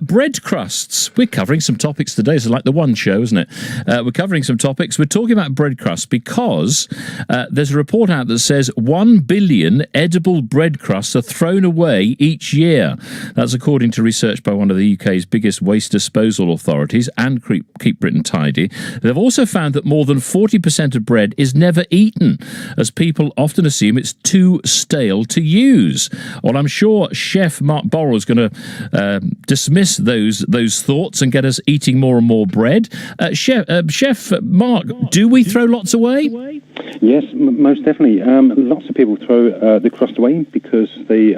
Bread crusts. We're covering some topics today. It's like the One Show, isn't it? We're covering some topics. We're talking about bread crusts because there's a report out that says 1 billion edible bread crusts are thrown away each year. That's according to research by one of the UK's biggest waste disposal authorities and Keep Britain Tidy. They've also found that more than 40% of bread is never eaten, as people often assume it's too stale to use. Well, I'm sure Chef Mark Borrell is going to dismiss those thoughts and get us eating more and more bread. Chef Mark, do we throw lots away? Yes, most definitely. Lots of people throw the crust away because they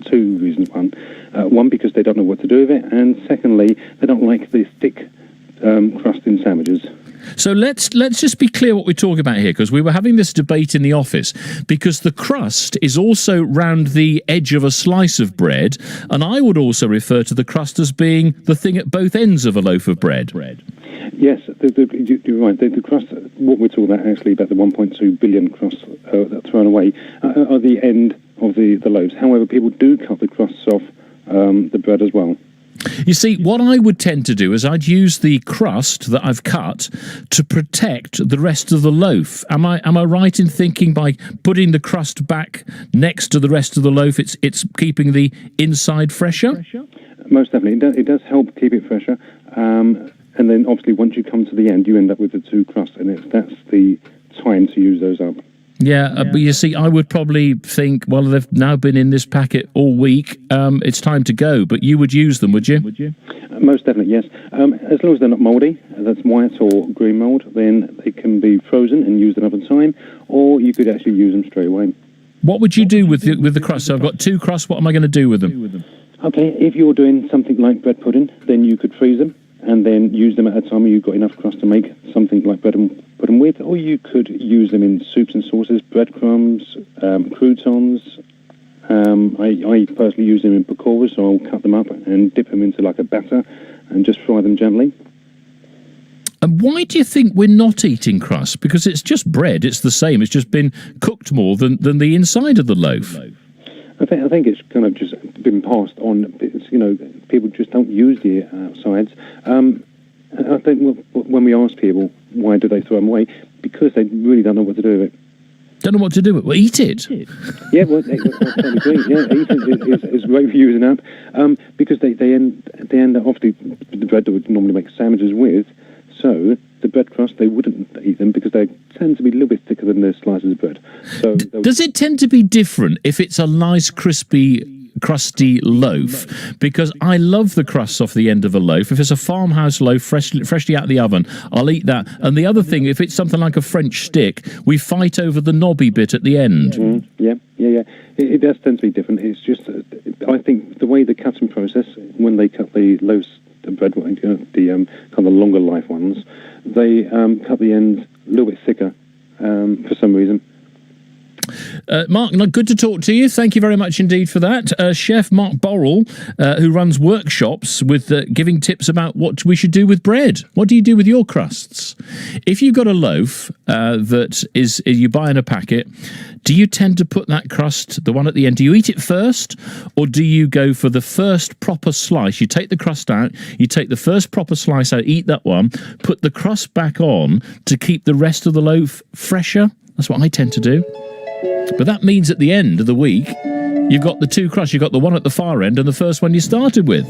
two reasons. One, because they don't know what to do with it, and secondly, they don't like the thick crust in sandwiches. So let's just be clear what we're talking about here, because we were having this debate in the office, because the crust is also round the edge of a slice of bread, and I would also refer to the crust as being the thing at both ends of a loaf of bread. Yes, you're right. The crust, what we're talking about actually, about the 1.2 billion crusts that are thrown away, are the end of the loaves. However, people do cut the crusts off the bread as well. You see, what I would tend to do is I'd use the crust that I've cut to protect the rest of the loaf. Am I right in thinking by putting the crust back next to the rest of the loaf, it's keeping the inside fresher? Most definitely. It does help keep it fresher. And then obviously once you come to the end, you end up with the two crusts, and that's the time to use those up. Yeah, but you see, I would probably think, well, they've now been in this packet all week. It's time to go. But you would use them, would you? Most definitely, yes. As long as they're not mouldy, that's white or green mould, then they can be frozen and used another time, or you could actually use them straight away. What would you do with the crust? So I've got two crusts. What am I going to do with them? Okay, if you're doing something like bread pudding, then you could freeze them and then use them at a time when you've got enough crust to make something like bread pudding with, or you could use them in soups and sauces, breadcrumbs, croutons. I personally use them in pakoras, so I'll cut them up and dip them into like a batter and just fry them gently. And why do you think we're not eating crust? Because it's just bread, it's the same, it's just been cooked more than the inside of the loaf. I think it's kind of just been passed on. People just don't use the outsides. I think when we ask people why do they throw them away, because they really don't know what to do with it. Don't know what to do with it? Well, eat it. Yeah, well, I totally agree. Yeah, eating is great for using up because they end up, obviously, the bread that would normally make sandwiches with. So the bread crust, they wouldn't eat them because they tend to be a little bit thicker than the slices of bread. So does it tend to be different if it's a nice, crispy, crusty loaf? Because I love the crusts off the end of a loaf. If it's a farmhouse loaf, freshly out of the oven, I'll eat that. And the other thing, if it's something like a French stick, we fight over the knobby bit at the end. Yeah. It does tend to be different. It's just, I think the way the cutting process, when they cut the loaves, the bread, the kind of longer life ones, they cut the end a little bit thicker for some reason. Mark, good to talk to you. Thank you very much indeed for that. Chef Mark Borrell, who runs workshops with giving tips about what we should do with bread. What do you do with your crusts? If you've got a loaf that is you buy in a packet, do you tend to put that crust, the one at the end, do you eat it first, or do you go for the first proper slice? You take the crust out, you take the first proper slice out, eat that one, put the crust back on to keep the rest of the loaf fresher? That's what I tend to do. But that means at the end of the week, you've got the two crusts. You've got the one at the far end and the first one you started with.